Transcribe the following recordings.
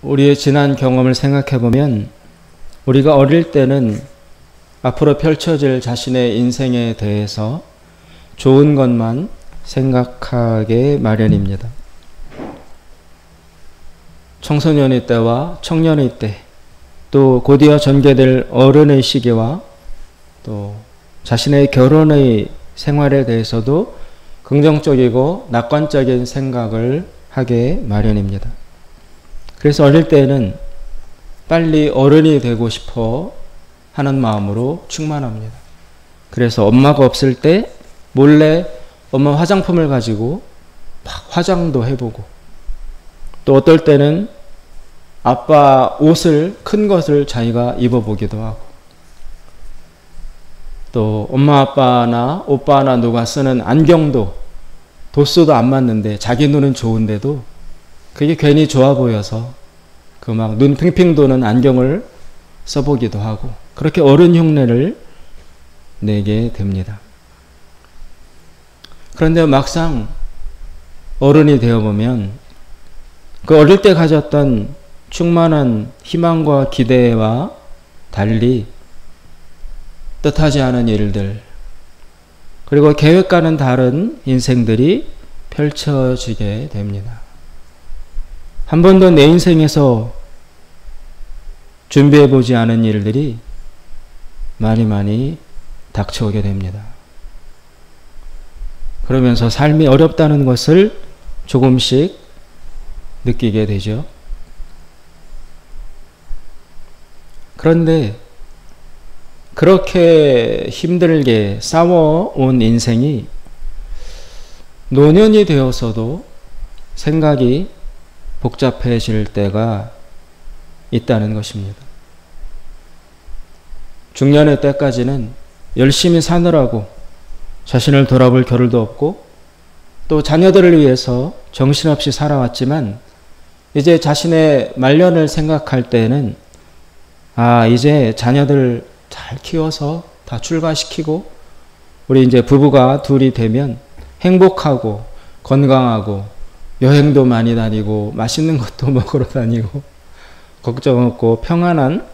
우리의 지난 경험을 생각해 보면 우리가 어릴 때는 앞으로 펼쳐질 자신의 인생에 대해서 좋은 것만 생각하게 마련입니다. 청소년의 때와 청년의 때, 또 곧이어 전개될 어른의 시기와 또 자신의 결혼의 생활에 대해서도 긍정적이고 낙관적인 생각을 하게 마련입니다. 그래서 어릴 때는 빨리 어른이 되고 싶어 하는 마음으로 충만합니다. 그래서 엄마가 없을 때 몰래 엄마 화장품을 가지고 막 화장도 해보고, 또 어떨 때는 아빠 옷을, 큰 것을 자기가 입어보기도 하고, 또 엄마 아빠나 오빠나 누가 쓰는 안경도 도수도 안 맞는데 자기 눈은 좋은데도 그게 괜히 좋아 보여서 그 막 눈 핑핑 도는 안경을 써보기도 하고, 그렇게 어른 흉내를 내게 됩니다. 그런데 막상 어른이 되어보면 그 어릴 때 가졌던 충만한 희망과 기대와 달리 뜻하지 않은 일들, 그리고 계획과는 다른 인생들이 펼쳐지게 됩니다. 한 번도 내 인생에서 준비해보지 않은 일들이 많이 닥쳐오게 됩니다. 그러면서 삶이 어렵다는 것을 조금씩 느끼게 되죠. 그런데 그렇게 힘들게 싸워온 인생이 노년이 되어서도 생각이 복잡해질 때가 있다는 것입니다. 중년의 때까지는 열심히 사느라고 자신을 돌아볼 겨를도 없고, 또 자녀들을 위해서 정신없이 살아왔지만 이제 자신의 말년을 생각할 때는 이제 자녀들 잘 키워서 다 출가시키고 우리 이제 부부가 둘이 되면 행복하고 건강하고 여행도 많이 다니고 맛있는 것도 먹으러 다니고 걱정 없고 평안한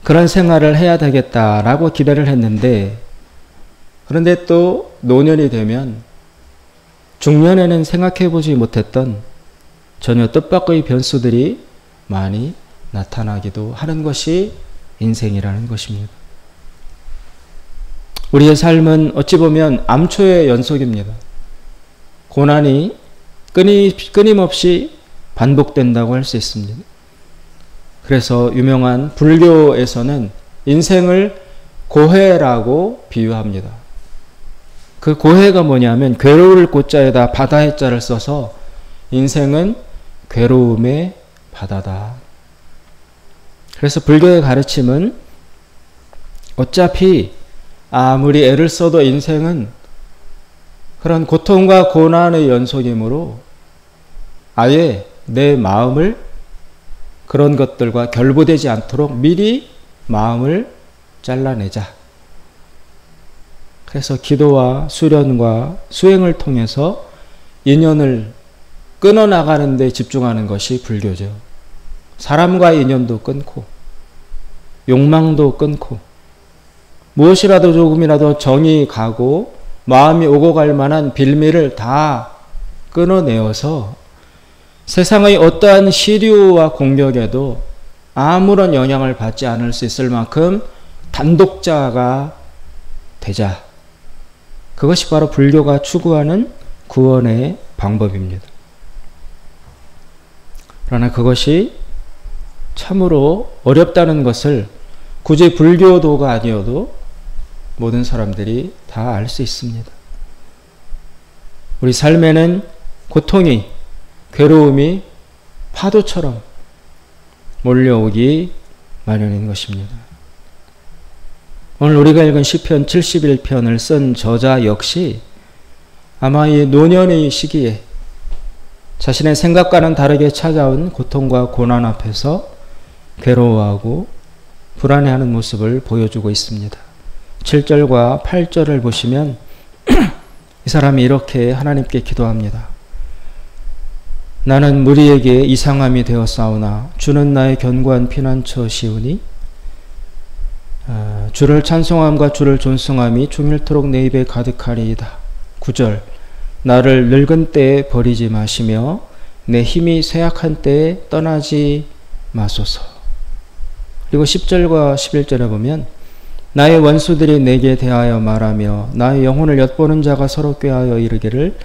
그런 생활을 해야 되겠다라고 기대를 했는데, 그런데 또 노년이 되면 중년에는 생각해보지 못했던 전혀 뜻밖의 변수들이 많이 나타나기도 하는 것이 인생이라는 것입니다. 우리의 삶은 어찌 보면 암초의 연속입니다. 고난이 끊임없이 반복된다고 할 수 있습니다. 그래서 유명한 불교에서는 인생을 고해라고 비유합니다. 그 고해가 뭐냐면 괴로울 고자에다 바다의 자를 써서 인생은 괴로움의 바다다. 그래서 불교의 가르침은 어차피 아무리 애를 써도 인생은 그런 고통과 고난의 연속이므로 아예 내 마음을 그런 것들과 결부되지 않도록 미리 마음을 잘라내자. 그래서 기도와 수련과 수행을 통해서 인연을 끊어나가는 데 집중하는 것이 불교죠. 사람과의 인연도 끊고 욕망도 끊고 무엇이라도 조금이라도 정이 가고 마음이 오고 갈 만한 빌미를 다 끊어내어서 세상의 어떠한 시류와 공격에도 아무런 영향을 받지 않을 수 있을 만큼 단독자가 되자. 그것이 바로 불교가 추구하는 구원의 방법입니다. 그러나 그것이 참으로 어렵다는 것을 굳이 불교도가 아니어도 모든 사람들이 다 알 수 있습니다. 우리 삶에는 고통이, 괴로움이 파도처럼 몰려오기 마련인 것입니다. 오늘 우리가 읽은 시편 71편을 쓴 저자 역시 아마 이 노년의 시기에 자신의 생각과는 다르게 찾아온 고통과 고난 앞에서 괴로워하고 불안해하는 모습을 보여주고 있습니다. 7절과 8절을 보시면 이 사람이 이렇게 하나님께 기도합니다. 나는 무리에게 이상함이 되었사오나 주는 나의 견고한 피난처시오니 주를 찬송함과 주를 존숭함이 중일토록 내 입에 가득하리이다. 9절 나를 늙은 때에 버리지 마시며 내 힘이 쇠약한 때에 떠나지 마소서. 그리고 10절과 11절에 보면 나의 원수들이 내게 대하여 말하며 나의 영혼을 엿보는 자가 서로 꾀하여 이르기를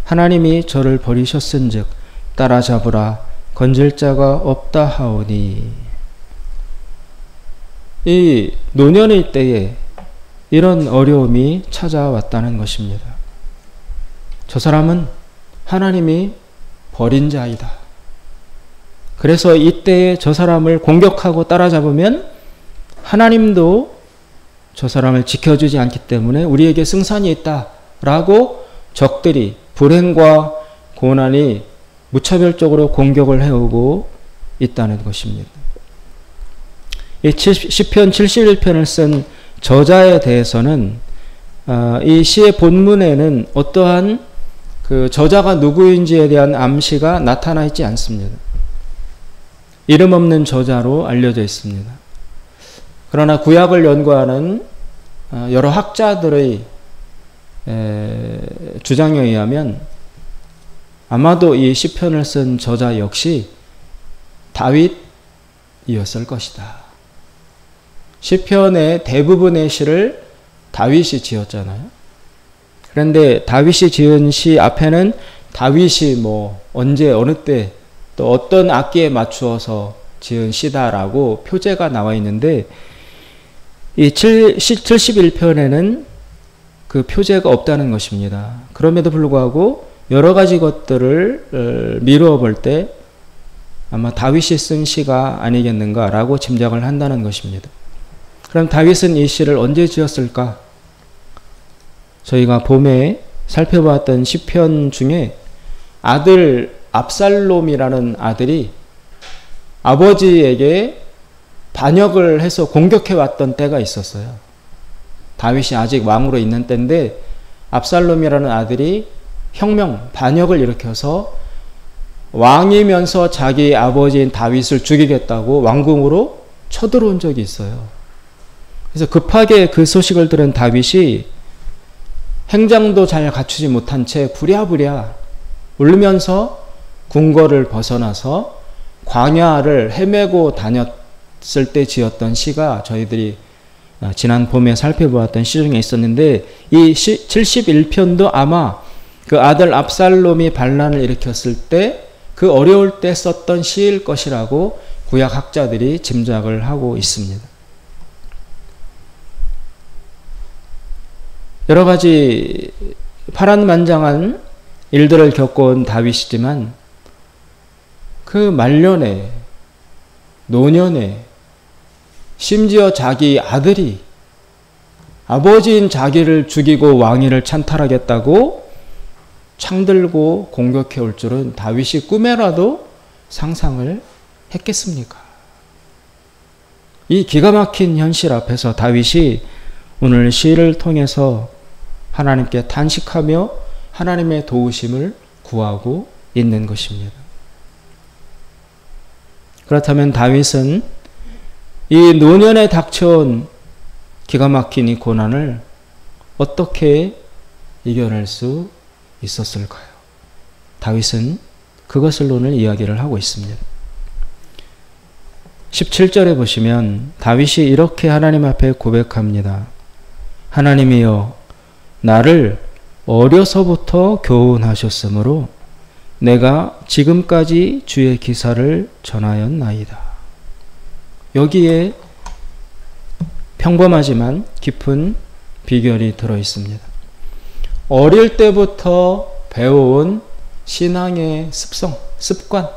하나님이 저를 버리셨은즉 따라잡으라 건질 자가 없다 하오니. 이 노년의 때에 이런 어려움이 찾아왔다는 것입니다. 저 사람은 하나님이 버린 자이다. 그래서 이때에 저 사람을 공격하고 따라잡으면 하나님도 저 사람을 지켜주지 않기 때문에 우리에게 승산이 있다라고 적들이 불행과 고난이 무차별적으로 공격을 해오고 있다는 것입니다. 이 시편 71편을 쓴 저자에 대해서는 이 시의 본문에는 어떠한 그 저자가 누구인지에 대한 암시가 나타나 있지 않습니다. 이름 없는 저자로 알려져 있습니다. 그러나 구약을 연구하는 여러 학자들의 주장에 의하면 아마도 이 시편을 쓴 저자 역시 다윗이었을 것이다. 시편의 대부분의 시를 다윗이 지었잖아요. 그런데 다윗이 지은 시 앞에는 다윗이 언제 어느 때 또 어떤 악기에 맞추어서 지은 시다라고 표제가 나와 있는데 이 71편에는 그 표제가 없다는 것입니다. 그럼에도 불구하고 여러 가지 것들을 미루어 볼 때 아마 다윗이 쓴 시가 아니겠는가라고 짐작을 한다는 것입니다. 그럼 다윗은 이 시를 언제 지었을까? 저희가 봄에 살펴봤던 시편 중에 아들 압살롬이라는 아들이 아버지에게 반역을 해서 공격해왔던 때가 있었어요. 다윗이 아직 왕으로 있는 때인데 압살롬이라는 아들이 반역을 일으켜서 왕이면서 자기 아버지인 다윗을 죽이겠다고 왕궁으로 쳐들어온 적이 있어요. 그래서 급하게 그 소식을 들은 다윗이 행장도 잘 갖추지 못한 채 부랴부랴 울면서 궁궐을 벗어나서 광야를 헤매고 다녔을 때 지었던 시가 저희들이 지난 봄에 살펴보았던 시 중에 있었는데 이 71편도 아마 그 아들 압살롬이 반란을 일으켰을 때 그 어려울 때 썼던 시일 것이라고 구약 학자들이 짐작을 하고 있습니다. 여러 가지 파란만장한 일들을 겪어온 다윗이지만 그 말년에 노년에 심지어 자기 아들이 아버지인 자기를 죽이고 왕위를 찬탈하겠다고 창들고 공격해 올 줄은 다윗이 꿈에라도 상상을 했겠습니까? 이 기가 막힌 현실 앞에서 다윗이 오늘 시를 통해서 하나님께 탄식하며 하나님의 도우심을 구하고 있는 것입니다. 그렇다면 다윗은 이 노년에 닥쳐온 기가 막힌 이 고난을 어떻게 이겨낼 수 있었을까요? 다윗은 그것을 오늘 이야기를 하고 있습니다. 17절에 보시면 다윗이 이렇게 하나님 앞에 고백합니다. 하나님이여 나를 어려서부터 교훈하셨으므로 내가 지금까지 주의 기사를 전하였나이다. 여기에 평범하지만 깊은 비결이 들어 있습니다. 어릴 때부터 배워온 신앙의 습관,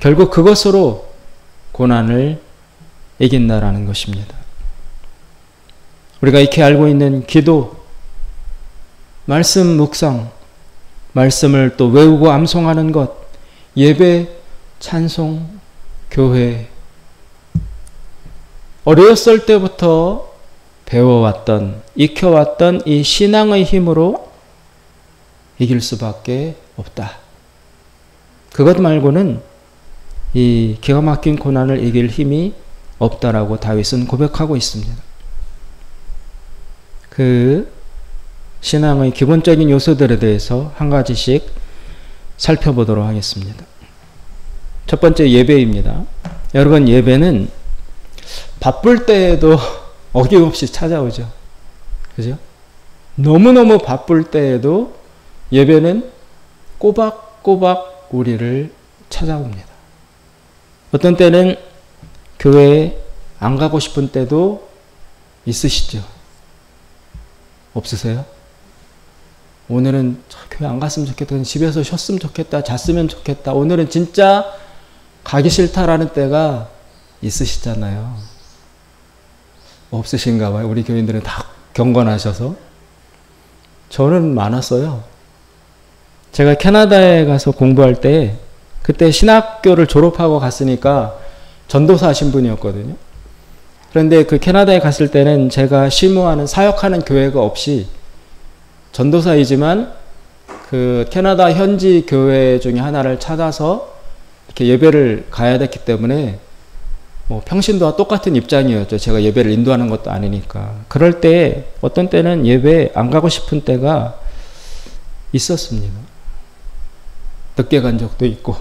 결국 그것으로 고난을 이긴다라는 것입니다. 우리가 익히 알고 있는 기도, 말씀 묵상, 말씀을 또 외우고 암송하는 것, 예배, 찬송, 교회, 어렸을 때부터 배워왔던, 익혀왔던 이 신앙의 힘으로 이길 수밖에 없다. 그것 말고는 이 기가 막힌 고난을 이길 힘이 없다라고 다윗은 고백하고 있습니다. 그 신앙의 기본적인 요소들에 대해서 한 가지씩 살펴보도록 하겠습니다. 첫 번째 예배입니다. 여러분, 예배는 바쁠 때에도 어김없이 찾아오죠. 그죠? 너무너무 바쁠 때에도 예배는 꼬박꼬박 우리를 찾아옵니다. 어떤 때는 교회에 안 가고 싶은 때도 있으시죠? 없으세요? 오늘은 교회 안 갔으면 좋겠다. 집에서 쉬었으면 좋겠다. 잤으면 좋겠다. 오늘은 진짜 가기 싫다라는 때가 있으시잖아요. 없으신가 봐요. 우리 교인들은 다 경건하셔서. 저는 많았어요. 제가 캐나다에 가서 공부할 때 그때 신학교를 졸업하고 갔으니까 전도사 신분이었거든요. 그런데 그 캐나다에 갔을 때는 제가 심우하는 사역하는 교회가 없이 전도사이지만 그 캐나다 현지 교회 중에 하나를 찾아서 이렇게 예배를 가야 됐기 때문에 뭐 평신도와 똑같은 입장이었죠. 제가 예배를 인도하는 것도 아니니까. 그럴 때 어떤 때는 예배 안 가고 싶은 때가 있었습니다. 늦게 간 적도 있고.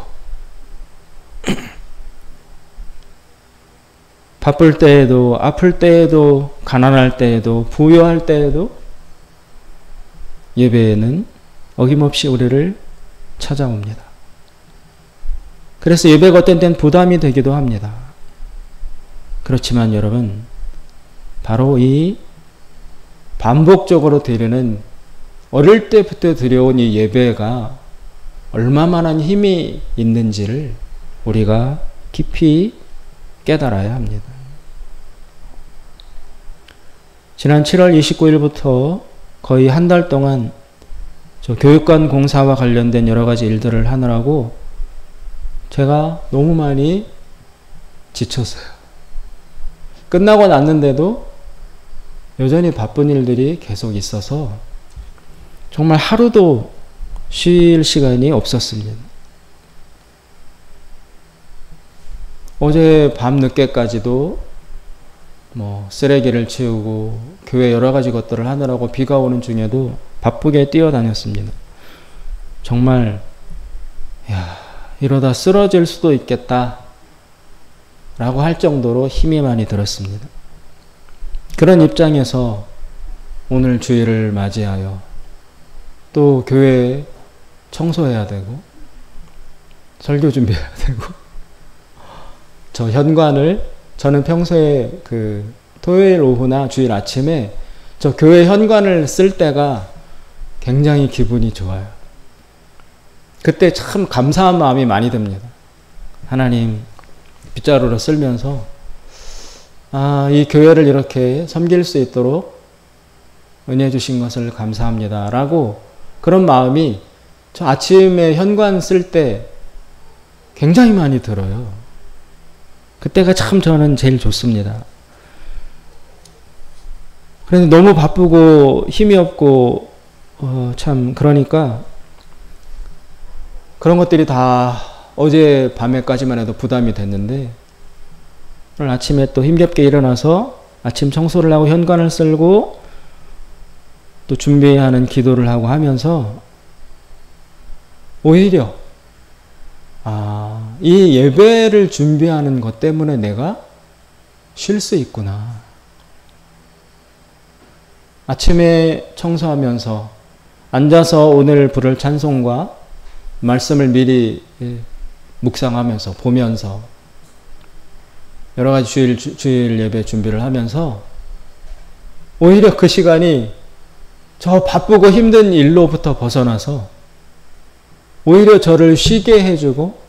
바쁠 때에도, 아플 때에도, 가난할 때에도, 부유할 때에도 예배는 어김없이 우리를 찾아옵니다. 그래서 예배가 어떤 때는 부담이 되기도 합니다. 그렇지만 여러분, 바로 이 반복적으로 드리는 어릴 때부터 드려온 이 예배가 얼마만한 힘이 있는지를 우리가 깊이 깨달아야 합니다. 지난 7월 29일부터 거의 한 달 동안 저 교육관 공사와 관련된 여러 가지 일들을 하느라고 제가 너무 많이 지쳤어요. 끝나고 났는데도 여전히 바쁜 일들이 계속 있어서 정말 하루도 쉴 시간이 없었습니다. 어제 밤 늦게까지도 뭐 쓰레기를 치우고 교회 여러 가지 것들을 하느라고 비가 오는 중에도 바쁘게 뛰어다녔습니다. 정말 이러다 쓰러질 수도 있겠다 라고 할 정도로 힘이 많이 들었습니다. 그런 입장에서 오늘 주일을 맞이하여 또 교회 청소해야 되고 설교 준비해야 되고 저 현관을 저는 평소에 그 토요일 오후나 주일 아침에 저 교회 현관을 쓸 때가 굉장히 기분이 좋아요. 그때 참 감사한 마음이 많이 듭니다. 하나님 빗자루로 쓸면서 이 교회를 이렇게 섬길 수 있도록 은혜 주신 것을 감사합니다 라고 그런 마음이 저 아침에 현관 쓸 때 굉장히 많이 들어요. 그때가 참 저는 제일 좋습니다. 그런데 너무 바쁘고 힘이 없고 참 그러니까 그런 것들이 다 어제 밤에까지만 해도 부담이 됐는데 오늘 아침에 또 힘겹게 일어나서 아침 청소를 하고 현관을 쓸고 또 준비하는 기도를 하고 하면서 오히려 이 예배를 준비하는 것 때문에 내가 쉴 수 있구나. 아침에 청소하면서 앉아서 오늘 부를 찬송과 말씀을 미리 묵상하면서 보면서 여러 가지 주일 예배 준비를 하면서 오히려 그 시간이 저 바쁘고 힘든 일로부터 벗어나서 오히려 저를 쉬게 해주고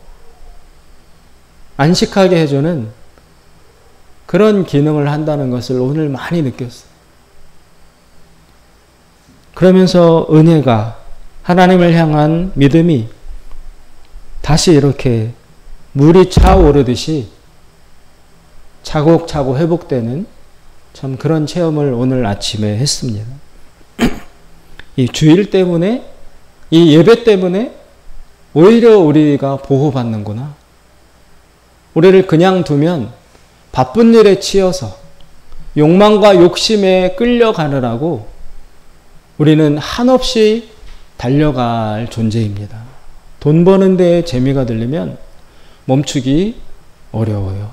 안식하게 해주는 그런 기능을 한다는 것을 오늘 많이 느꼈어요. 그러면서 은혜가 하나님을 향한 믿음이 다시 이렇게 물이 차오르듯이 차곡차곡 회복되는 참 그런 체험을 오늘 아침에 했습니다. 이 주일 때문에 이 예배 때문에 오히려 우리가 보호받는구나. 우리를 그냥 두면 바쁜 일에 치여서 욕망과 욕심에 끌려가느라고 우리는 한없이 달려갈 존재입니다. 돈 버는 데에 재미가 들리면 멈추기 어려워요.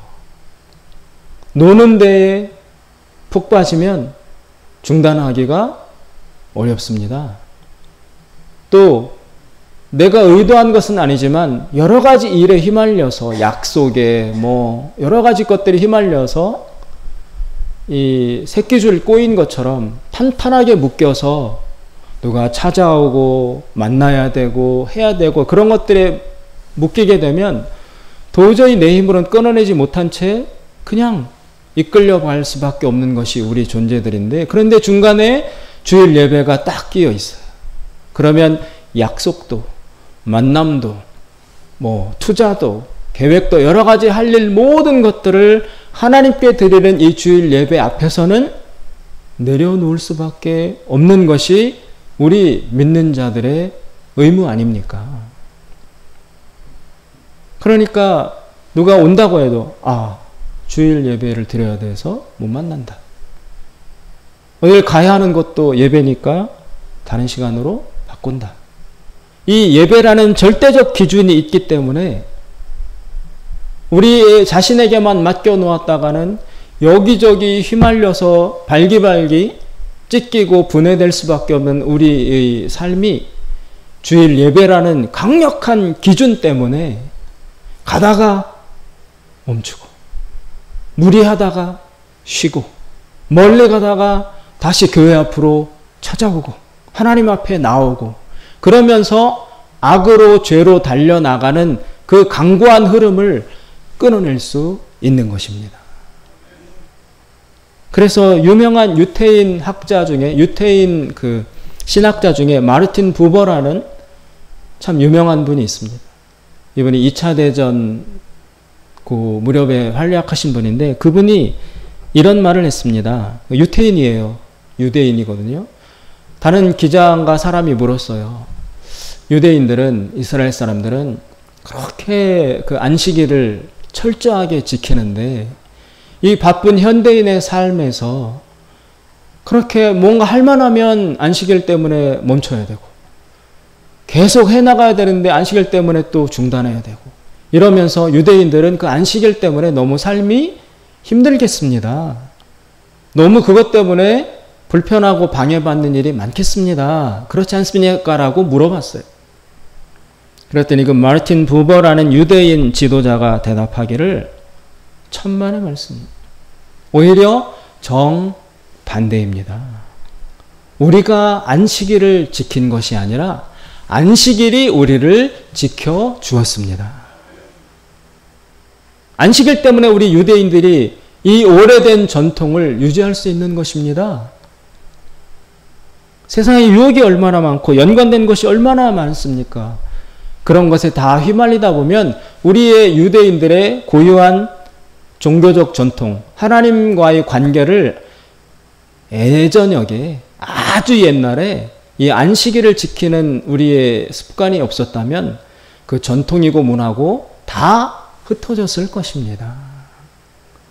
노는 데에 푹 빠지면 중단하기가 어렵습니다. 또 내가 의도한 것은 아니지만 여러 가지 일에 휘말려서 약속에 여러 가지 것들이 휘말려서 이 새끼줄 꼬인 것처럼 탄탄하게 묶여서 누가 찾아오고 만나야 되고 해야 되고 그런 것들에 묶이게 되면 도저히 내 힘으로는 끊어내지 못한 채 그냥 이끌려갈 수밖에 없는 것이 우리 존재들인데, 그런데 중간에 주일 예배가 딱 끼어 있어요. 그러면 약속도 만남도 투자도 계획도 여러 가지 할 일 모든 것들을 하나님께 드리는 이 주일 예배 앞에서는 내려놓을 수밖에 없는 것이 우리 믿는 자들의 의무 아닙니까? 그러니까 누가 온다고 해도 주일 예배를 드려야 돼서 못 만난다. 어딜 가야 하는 것도 예배니까 다른 시간으로 바꾼다. 이 예배라는 절대적 기준이 있기 때문에 우리 자신에게만 맡겨놓았다가는 여기저기 휘말려서 발기발기 찢기고 분해될 수밖에 없는 우리의 삶이 주일 예배라는 강력한 기준 때문에 가다가 멈추고 무리하다가 쉬고 멀리 가다가 다시 교회 앞으로 찾아오고 하나님 앞에 나오고 그러면서 악으로 죄로 달려나가는 그 강고한 흐름을 끊어낼 수 있는 것입니다. 그래서 유명한 유태인 학자 중에 유태인 신학자 중에 마르틴 부버라는 참 유명한 분이 있습니다. 이분이 2차 대전 무렵에 활약하신 분인데 그분이 이런 말을 했습니다. 유태인이에요. 유대인이거든요. 다른 기자가 사람이 물었어요. 유대인들은, 이스라엘 사람들은 그렇게 안식일을 철저하게 지키는데 이 바쁜 현대인의 삶에서 그렇게 뭔가 할 만하면 안식일 때문에 멈춰야 되고 계속 해나가야 되는데 안식일 때문에 또 중단해야 되고 이러면서 유대인들은 그 안식일 때문에 너무 삶이 힘들겠습니다. 너무 그것 때문에 불편하고 방해받는 일이 많겠습니다. 그렇지 않습니까? 라고 물어봤어요. 그랬더니 그 마르틴 부버라는 유대인 지도자가 대답하기를 천만의 말씀입니다. 오히려 정반대입니다. 우리가 안식일을 지킨 것이 아니라 안식일이 우리를 지켜주었습니다. 안식일 때문에 우리 유대인들이 이 오래된 전통을 유지할 수 있는 것입니다. 세상에 유혹이 얼마나 많고 연관된 것이 얼마나 많습니까? 그런 것에 다 휘말리다 보면 우리의 유대인들의 고유한 종교적 전통, 하나님과의 관계를 예전역에 아주 옛날에 이 안식일을 지키는 우리의 습관이 없었다면 그 전통이고 문화고 다 흩어졌을 것입니다.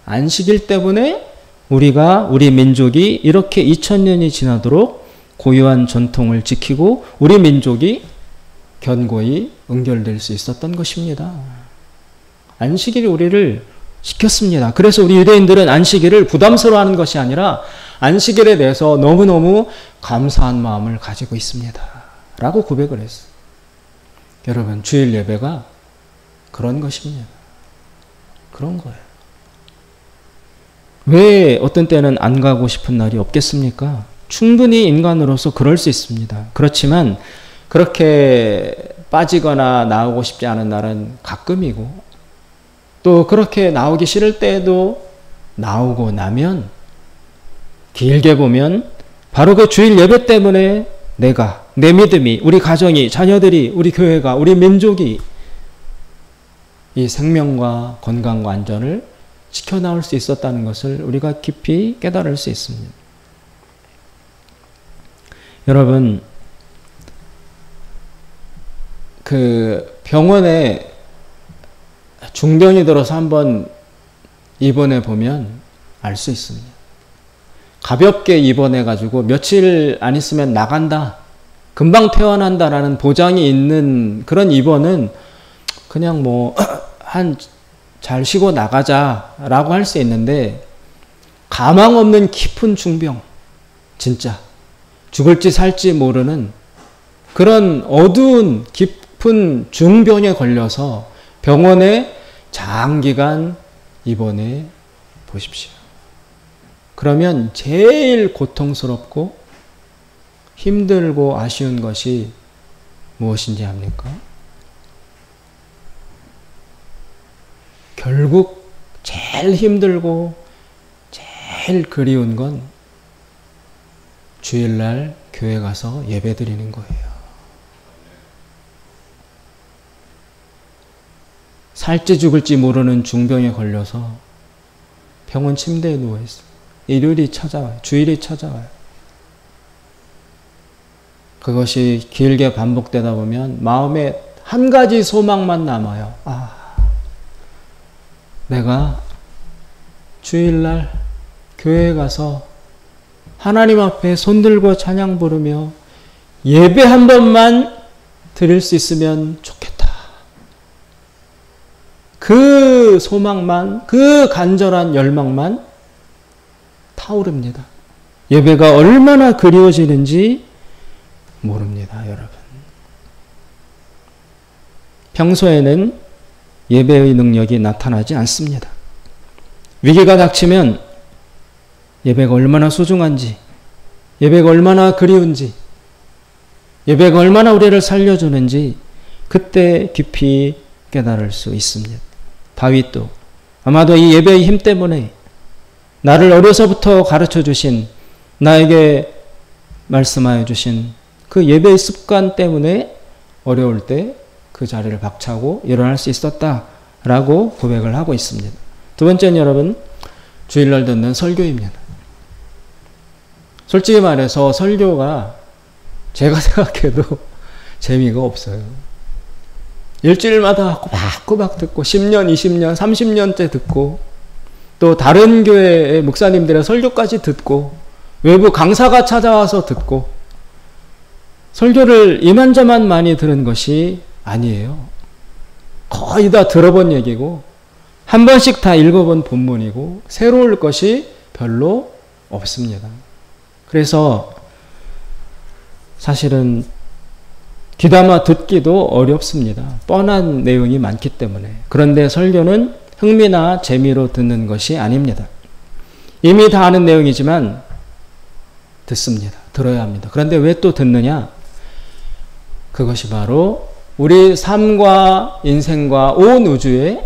안식일 때문에 우리 민족이 이렇게 2000년이 지나도록 고유한 전통을 지키고 우리 민족이 견고히 응결될 수 있었던 것입니다. 안식일이 우리를 지켰습니다. 그래서 우리 유대인들은 안식일을 부담스러워하는 것이 아니라 안식일에 대해서 너무너무 감사한 마음을 가지고 있습니다. 라고 고백을 했어요. 여러분, 주일 예배가 그런 것입니다. 그런 거예요. 왜 어떤 때는 안 가고 싶은 날이 없겠습니까? 충분히 인간으로서 그럴 수 있습니다. 그렇지만 그렇게 빠지거나 나오고 싶지 않은 날은 가끔이고 또 그렇게 나오기 싫을 때에도 나오고 나면 길게 보면 바로 그 주일 예배 때문에 내가, 내 믿음이, 우리 가정이, 자녀들이, 우리 교회가, 우리 민족이 이 생명과 건강과 안전을 지켜나올 수 있었다는 것을 우리가 깊이 깨달을 수 있습니다. 여러분, 병원에 중병이 들어서 한번 입원해 보면 알 수 있습니다. 가볍게 입원해 가지고 며칠 안 있으면 나간다, 금방 퇴원한다라는 보장이 있는 그런 입원은 그냥 뭐 잘 쉬고 나가자라고 할 수 있는데, 가망 없는 깊은 중병, 진짜 죽을지 살지 모르는 그런 어두운 깊은 중병에 걸려서 병원에 장기간 입원해 보십시오. 그러면 제일 고통스럽고 힘들고 아쉬운 것이 무엇인지 압니까? 결국 제일 힘들고 제일 그리운 건 주일날 교회 가서 예배 드리는 거예요. 살지 죽을지 모르는 중병에 걸려서 병원 침대에 누워있어요. 일요일이 찾아와요. 주일이 찾아와요. 그것이 길게 반복되다 보면 마음에 한 가지 소망만 남아요. 내가 주일날 교회에 가서 하나님 앞에 손들고 찬양 부르며 예배 한 번만 드릴 수 있으면 좋겠다. 그 소망만, 그 간절한 열망만 타오릅니다. 예배가 얼마나 그리워지는지 모릅니다, 여러분. 평소에는 예배의 능력이 나타나지 않습니다. 위기가 닥치면 예배가 얼마나 소중한지, 예배가 얼마나 그리운지, 예배가 얼마나 우리를 살려주는지 그때 깊이 깨달을 수 있습니다. 다윗도 아마도 이 예배의 힘 때문에, 나를 어려서부터 가르쳐 주신, 나에게 말씀하여 주신 그 예배의 습관 때문에 어려울 때 그 자리를 박차고 일어날 수 있었다라고 고백을 하고 있습니다. 두 번째는 여러분, 주일날 듣는 설교입니다. 솔직히 말해서 설교가 제가 생각해도 재미가 없어요. 일주일마다 꼬박꼬박 듣고 10년, 20년, 30년째 듣고, 또 다른 교회의 목사님들의 설교까지 듣고, 외부 강사가 찾아와서 듣고, 설교를 이만저만 많이 들은 것이 아니에요. 거의 다 들어본 얘기고, 한 번씩 다 읽어본 본문이고, 새로울 것이 별로 없습니다. 그래서 사실은 귀담아 듣기도 어렵습니다. 뻔한 내용이 많기 때문에. 그런데 설교는 흥미나 재미로 듣는 것이 아닙니다. 이미 다 아는 내용이지만 듣습니다. 들어야 합니다. 그런데 왜 또 듣느냐? 그것이 바로 우리 삶과 인생과 온 우주의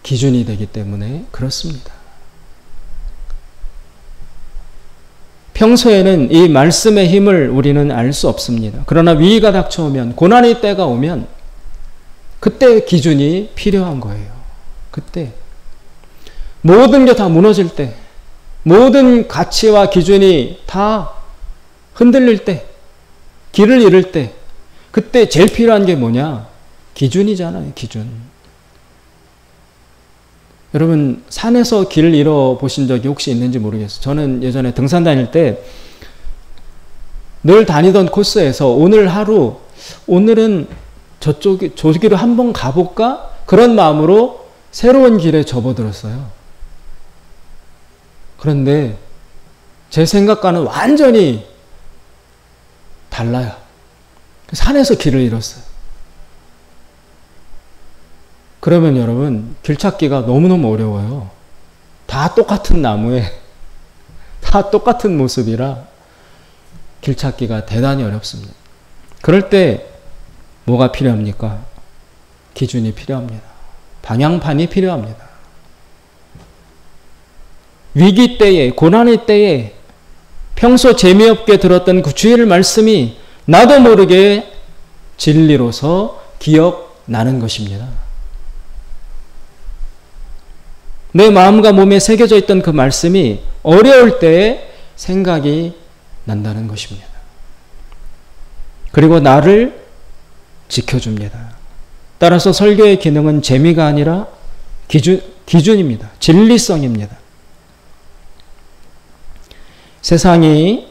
기준이 되기 때문에 그렇습니다. 평소에는 이 말씀의 힘을 우리는 알 수 없습니다. 그러나 위기가 닥쳐오면, 고난의 때가 오면 그때 기준이 필요한 거예요. 그때 모든 게 다 무너질 때, 모든 가치와 기준이 다 흔들릴 때, 길을 잃을 때, 그때 제일 필요한 게 뭐냐? 기준이잖아요. 기준. 여러분, 산에서 길을 잃어보신 적이 혹시 있는지 모르겠어요. 저는 예전에 등산 다닐 때 늘 다니던 코스에서 오늘 하루, 오늘은 저기로 한번 가볼까? 그런 마음으로 새로운 길에 접어들었어요. 그런데 제 생각과는 완전히 달라요. 산에서 길을 잃었어요. 그러면 여러분, 길 찾기가 너무너무 어려워요. 다 똑같은 나무에 다 똑같은 모습이라 길 찾기가 대단히 어렵습니다. 그럴 때 뭐가 필요합니까? 기준이 필요합니다. 방향판이 필요합니다. 위기 때에, 고난의 때에 평소 재미없게 들었던 그 주일 말씀이 나도 모르게 진리로서 기억나는 것입니다. 내 마음과 몸에 새겨져 있던 그 말씀이 어려울 때에 생각이 난다는 것입니다. 그리고 나를 지켜줍니다. 따라서 설교의 기능은 재미가 아니라 기준입니다. 진리성입니다. 세상이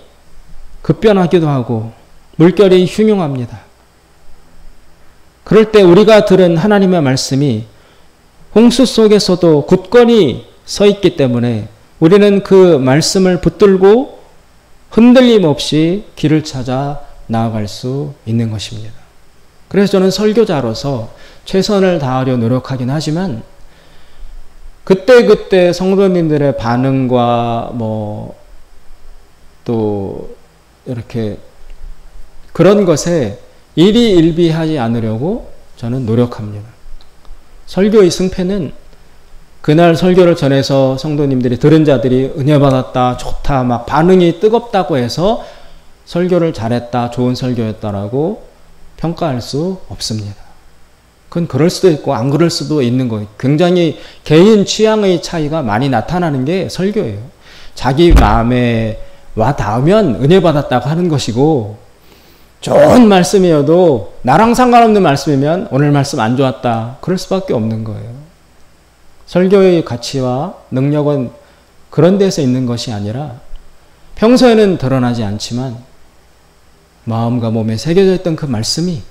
급변하기도 하고 물결이 흉흉합니다. 그럴 때 우리가 들은 하나님의 말씀이 홍수 속에서도 굳건히 서 있기 때문에 우리는 그 말씀을 붙들고 흔들림 없이 길을 찾아 나아갈 수 있는 것입니다. 그래서 저는 설교자로서 최선을 다하려 노력하긴 하지만 그때그때 성도님들의 반응과 또 이렇게 그런 것에 일희일비하지 않으려고 저는 노력합니다. 설교의 승패는 그날 설교를 전해서 성도님들이 들은 자들이 은혜 받았다, 좋다, 막 반응이 뜨겁다고 해서 설교를 잘했다, 좋은 설교였다라고 평가할 수 없습니다. 그건 그럴 수도 있고 안 그럴 수도 있는 거예요. 굉장히 개인 취향의 차이가 많이 나타나는 게 설교예요. 자기 마음에 와 닿으면 은혜 받았다고 하는 것이고 좋은 말씀이어도 나랑 상관없는 말씀이면 오늘 말씀 안 좋았다. 그럴 수밖에 없는 거예요. 설교의 가치와 능력은 그런 데서 있는 것이 아니라 평소에는 드러나지 않지만 마음과 몸에 새겨져 있던 그 말씀이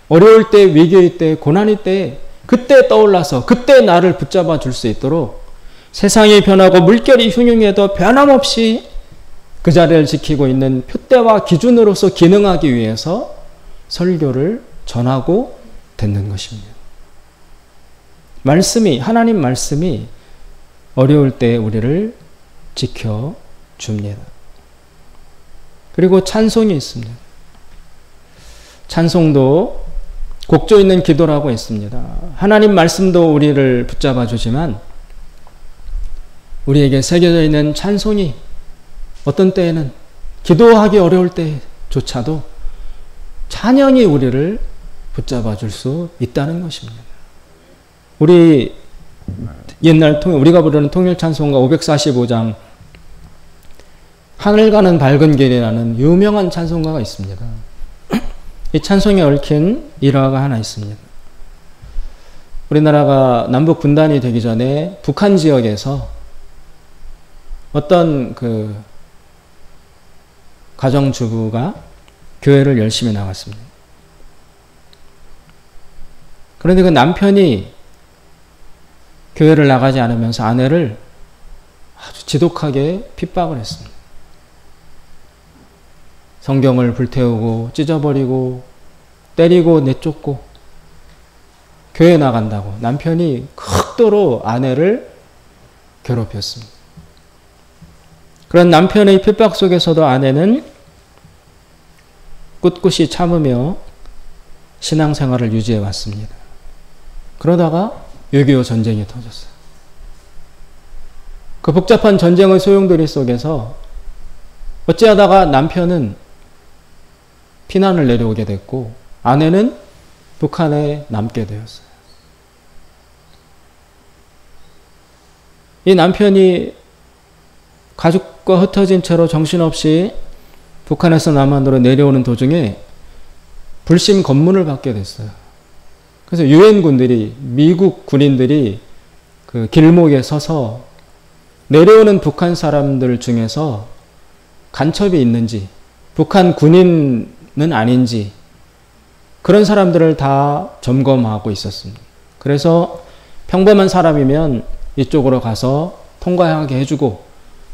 어려울 때, 위기의 때, 고난의 때 그때 떠올라서 그때 나를 붙잡아 줄 수 있도록 세상이 변하고 물결이 흉흉해도 변함없이 그 자리를 지키고 있는 표대와 기준으로서 기능하기 위해서 설교를 전하고 듣는 것입니다. 하나님 말씀이 어려울 때 우리를 지켜줍니다. 그리고 찬송이 있습니다. 찬송도 곡조 있는 기도라고 했습니다. 하나님 말씀도 우리를 붙잡아 주지만 우리에게 새겨져 있는 찬송이 어떤 때에는 기도하기 어려울 때조차도 찬양이 우리를 붙잡아 줄 수 있다는 것입니다. 우리 옛날 우리가 부르는 통일찬송가 545장 하늘 가는 밝은 길이라는 유명한 찬송가가 있습니다. 이 찬송에 얽힌 일화가 하나 있습니다. 우리나라가 남북 분단이 되기 전에 북한 지역에서 어떤 가정주부가 교회를 열심히 나갔습니다. 그런데 그 남편이 교회를 나가지 않으면서 아내를 아주 지독하게 핍박을 했습니다. 성경을 불태우고 찢어버리고 때리고 내쫓고 교회 나간다고 남편이 극도로 아내를 괴롭혔습니다. 그런 남편의 핍박 속에서도 아내는 꿋꿋이 참으며 신앙생활을 유지해 왔습니다. 그러다가 6.25 전쟁이 터졌어요. 그 복잡한 전쟁의 소용돌이 속에서 어찌하다가 남편은 피난을 내려오게 됐고 아내는 북한에 남게 되었어요. 이 남편이 가족과 흩어진 채로 정신없이 북한에서 남한으로 내려오는 도중에 불심 검문을 받게 됐어요. 그래서 유엔군들이, 미국 군인들이 그 길목에 서서 내려오는 북한 사람들 중에서 간첩이 있는지, 북한 군인은 아닌지 그런 사람들을 다 점검하고 있었습니다. 그래서 평범한 사람이면 이쪽으로 가서 통과하게 해주고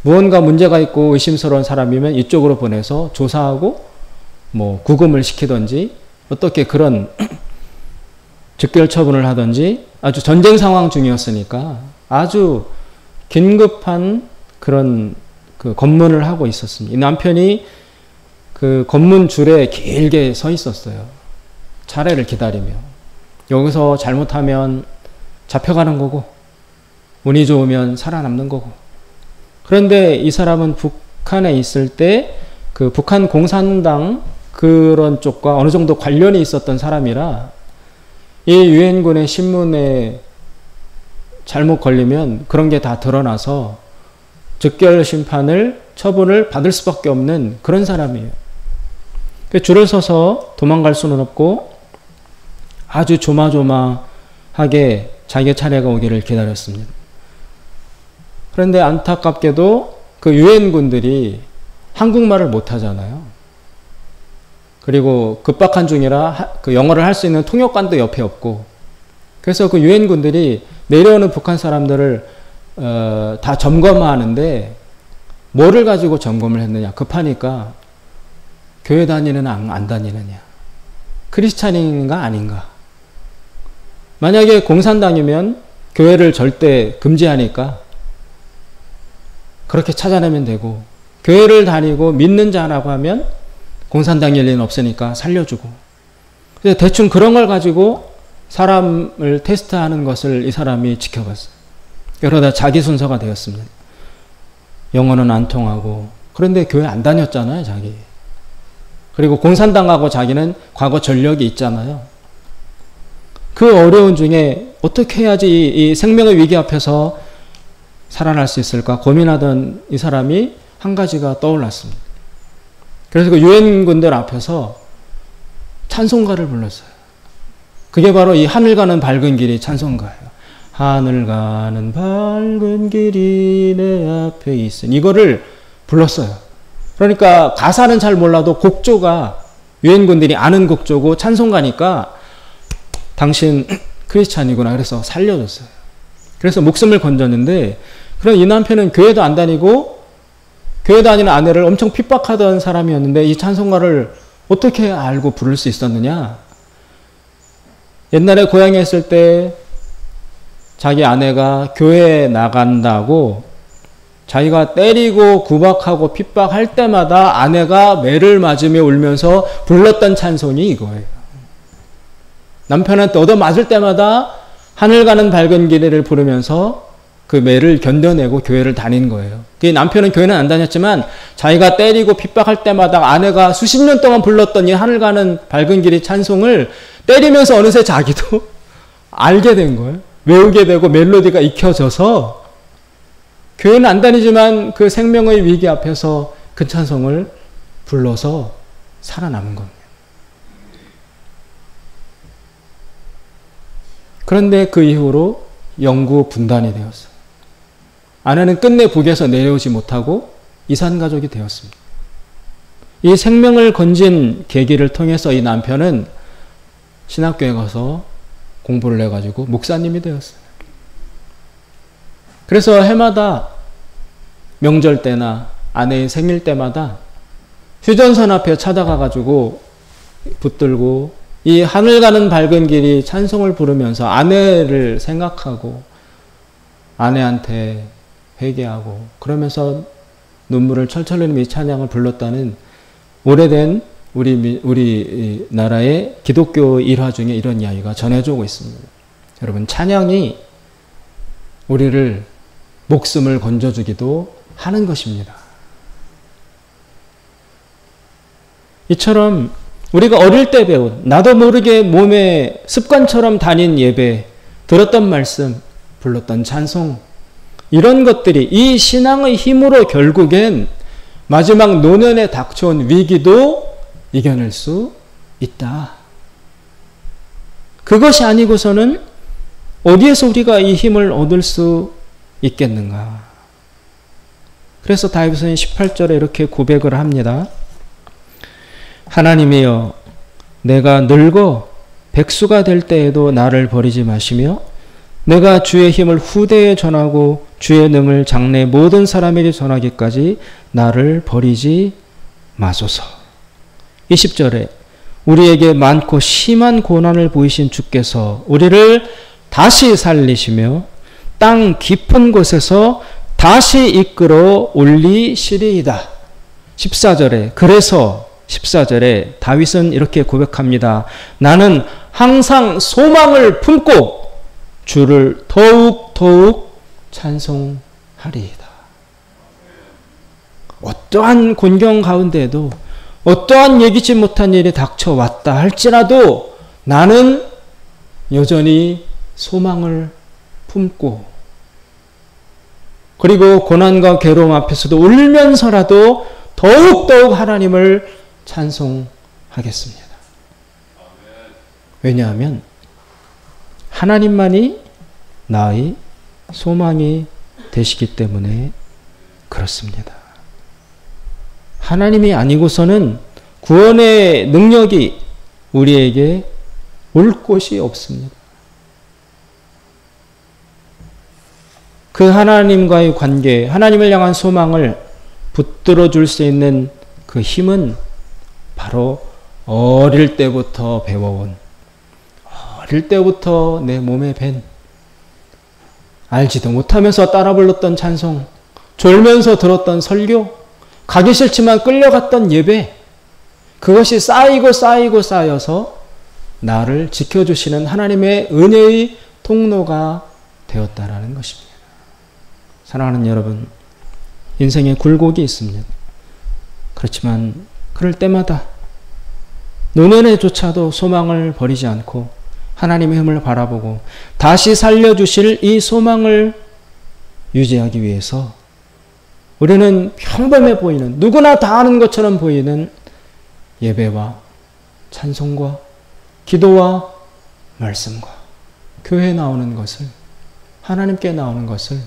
무언가 문제가 있고 의심스러운 사람이면 이쪽으로 보내서 조사하고 구금을 시키든지 어떻게 그런 즉결 처분을 하든지 아주 전쟁 상황 중이었으니까 아주 긴급한 그런 검문을 하고 있었습니다. 이 남편이 그 검문 줄에 길게 서 있었어요. 차례를 기다리며. 여기서 잘못하면 잡혀가는 거고 운이 좋으면 살아남는 거고. 그런데 이 사람은 북한에 있을 때 그 북한 공산당 그런 쪽과 어느 정도 관련이 있었던 사람이라 이 유엔군의 신문에 잘못 걸리면 그런 게 다 드러나서 즉결 심판을 처분을 받을 수밖에 없는 그런 사람이에요. 줄을 서서 도망갈 수는 없고 아주 조마조마하게 자기 차례가 오기를 기다렸습니다. 그런데 안타깝게도 그 유엔군들이 한국말을 못하잖아요. 그리고 급박한 중이라 그 영어를 할 수 있는 통역관도 옆에 없고, 그래서 그 유엔군들이 내려오는 북한 사람들을 다 점검하는데 뭐를 가지고 점검을 했느냐. 급하니까 교회 다니느냐 안 다니느냐, 크리스찬인가 아닌가. 만약에 공산당이면 교회를 절대 금지하니까 그렇게 찾아내면 되고, 교회를 다니고 믿는 자라고 하면 공산당일 리는 없으니까 살려주고. 그래서 대충 그런 걸 가지고 사람을 테스트하는 것을 이 사람이 지켜봤어요. 그러다 자기 순서가 되었습니다. 영어는 안 통하고, 그런데 교회 안 다녔잖아요, 자기. 그리고 공산당하고 자기는 과거 전력이 있잖아요. 그 어려운 중에 어떻게 해야지 이 생명의 위기 앞에서 살아날 수 있을까 고민하던 이 사람이 한 가지가 떠올랐습니다. 그래서 그 유엔군들 앞에서 찬송가를 불렀어요. 그게 바로 이 하늘 가는 밝은 길이 찬송가예요. 하늘 가는 밝은 길이 내 앞에 있으니, 이거를 불렀어요. 그러니까 가사는 잘 몰라도 곡조가 유엔군들이 아는 곡조고 찬송가니까 당신 크리스찬이구나 그래서 살려줬어요. 그래서 목숨을 건졌는데, 그럼 이 남편은 교회도 안 다니고 교회 다니는 아내를 엄청 핍박하던 사람이었는데 이 찬송가를 어떻게 알고 부를 수 있었느냐. 옛날에 고향에 있을 때 자기 아내가 교회에 나간다고 자기가 때리고 구박하고 핍박할 때마다 아내가 매를 맞으며 울면서 불렀던 찬송이 이거예요. 남편한테 얻어맞을 때마다 하늘 가는 밝은 길을 부르면서 그 매를 견뎌내고 교회를 다닌 거예요. 남편은 교회는 안 다녔지만 자기가 때리고 핍박할 때마다 아내가 수십 년 동안 불렀던 이 하늘 가는 밝은 길의 찬송을 때리면서 어느새 자기도 알게 된 거예요. 외우게 되고 멜로디가 익혀져서 교회는 안 다니지만 그 생명의 위기 앞에서 그 찬송을 불러서 살아남은 겁니다. 그런데 그 이후로 영구 분단이 되었어요. 아내는 끝내 북에서 내려오지 못하고 이산가족이 되었습니다. 이 생명을 건진 계기를 통해서 이 남편은 신학교에 가서 공부를 해가지고 목사님이 되었어요. 그래서 해마다 명절 때나 아내의 생일 때마다 휴전선 앞에 찾아가가지고 붙들고 이 하늘 가는 밝은 길이 찬송을 부르면서 아내를 생각하고 아내한테 회개하고 그러면서 눈물을 철철 흘리며 이 찬양을 불렀다는 오래된 우리 나라의 기독교 일화 중에 이런 이야기가 전해져 오고 있습니다. 여러분, 찬양이 우리를 목숨을 건져주기도 하는 것입니다. 이처럼 우리가 어릴 때 배운 나도 모르게 몸에 습관처럼 다닌 예배, 들었던 말씀, 불렀던 찬송, 이런 것들이 이 신앙의 힘으로 결국엔 마지막 노년에 닥쳐온 위기도 이겨낼 수 있다. 그것이 아니고서는 어디에서 우리가 이 힘을 얻을 수 있겠는가. 그래서 다윗은 18절에 이렇게 고백을 합니다. 하나님이여, 내가 늙어 백수가 될 때에도 나를 버리지 마시며 내가 주의 힘을 후대에 전하고 주의 능을 장래 모든 사람에게 전하기까지 나를 버리지 마소서. 20절에 우리에게 많고 심한 고난을 보이신 주께서 우리를 다시 살리시며 땅 깊은 곳에서 다시 이끌어 올리시리이다. 14절에 그래서 14절에 다윗은 이렇게 고백합니다. 나는 항상 소망을 품고 주를 더욱 찬송하리이다. 어떠한 곤경 가운데에도 어떠한 예기치 못한 일이 닥쳐왔다 할지라도 나는 여전히 소망을 품고 그리고 고난과 괴로움 앞에서도 울면서라도 더욱 하나님을 찬송하겠습니다. 왜냐하면 하나님만이 나의 소망이 되시기 때문에 그렇습니다. 하나님이 아니고서는 구원의 능력이 우리에게 올 곳이 없습니다. 그 하나님과의 관계, 하나님을 향한 소망을 붙들어 줄 수 있는 그 힘은 바로 어릴 때부터 배워온, 어릴 때부터 내 몸에 밴, 알지도 못하면서 따라 불렀던 찬송, 졸면서 들었던 설교, 가기 싫지만 끌려갔던 예배, 그것이 쌓이고 쌓이고 쌓여서 나를 지켜주시는 하나님의 은혜의 통로가 되었다라는 것입니다. 사랑하는 여러분, 인생에 굴곡이 있습니다. 그렇지만 그럴 때마다 노년에조차도 소망을 버리지 않고 하나님의 힘을 바라보고 다시 살려주실 이 소망을 유지하기 위해서 우리는 평범해 보이는, 누구나 다 아는 것처럼 보이는 예배와 찬송과 기도와 말씀과 교회에 나오는 것을, 하나님께 나오는 것을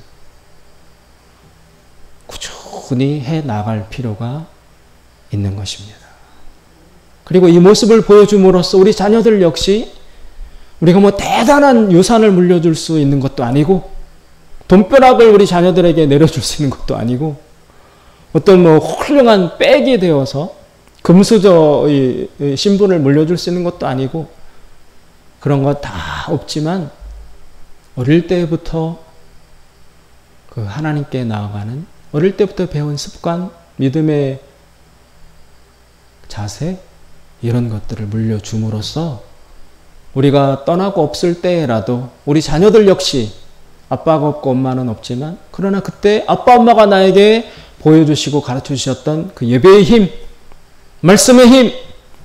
꾸준히 해 나갈 필요가 있는 것입니다. 그리고 이 모습을 보여줌으로써 우리 자녀들 역시 우리가 뭐 대단한 유산을 물려줄 수 있는 것도 아니고 돈벼락을 우리 자녀들에게 내려줄 수 있는 것도 아니고 어떤 뭐 훌륭한 백이 되어서 금수저의 신분을 물려줄 수 있는 것도 아니고 그런 거 다 없지만 어릴 때부터 그 하나님께 나아가는, 어릴 때부터 배운 습관, 믿음의 자세, 이런 것들을 물려줌으로써 우리가 떠나고 없을 때라도 우리 자녀들 역시 아빠가 없고 엄마는 없지만 그러나 그때 아빠 엄마가 나에게 보여주시고 가르쳐주셨던 그 예배의 힘, 말씀의 힘,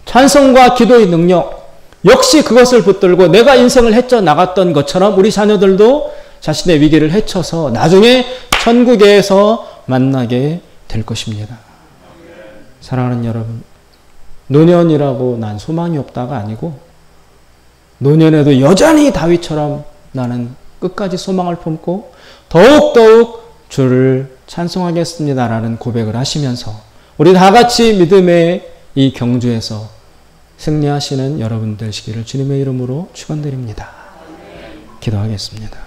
찬송과 기도의 능력, 역시 그것을 붙들고 내가 인생을 헤쳐 나갔던 것처럼 우리 자녀들도 자신의 위기를 헤쳐서 나중에 천국에서 만나게 될 것입니다. 사랑하는 여러분, 노년이라고 난 소망이 없다가 아니고 노년에도 여전히 다윗처럼 나는 끝까지 소망을 품고 더욱더욱 주를 찬송하겠습니다라는 고백을 하시면서 우리 다 같이 믿음의 이 경주에서 승리하시는 여러분 되시기를 주님의 이름으로 축원드립니다. 기도하겠습니다.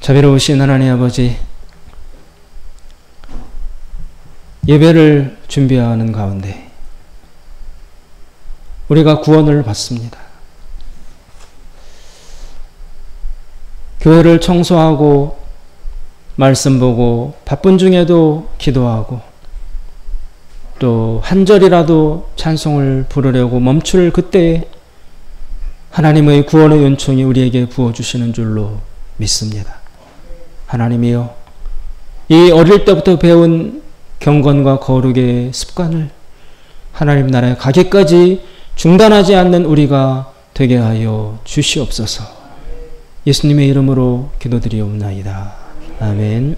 자비로우신 하나님 아버지, 예배를 준비하는 가운데 우리가 구원을 받습니다. 교회를 청소하고 말씀 보고 바쁜 중에도 기도하고 또 한 절이라도 찬송을 부르려고 멈출 그때에 하나님의 구원의 은총이 우리에게 부어주시는 줄로 믿습니다. 하나님이여, 이 어릴 때부터 배운 경건과 거룩의 습관을 하나님 나라에 가기까지 중단하지 않는 우리가 되게 하여 주시옵소서. 예수님의 이름으로 기도드리옵나이다. 아멘.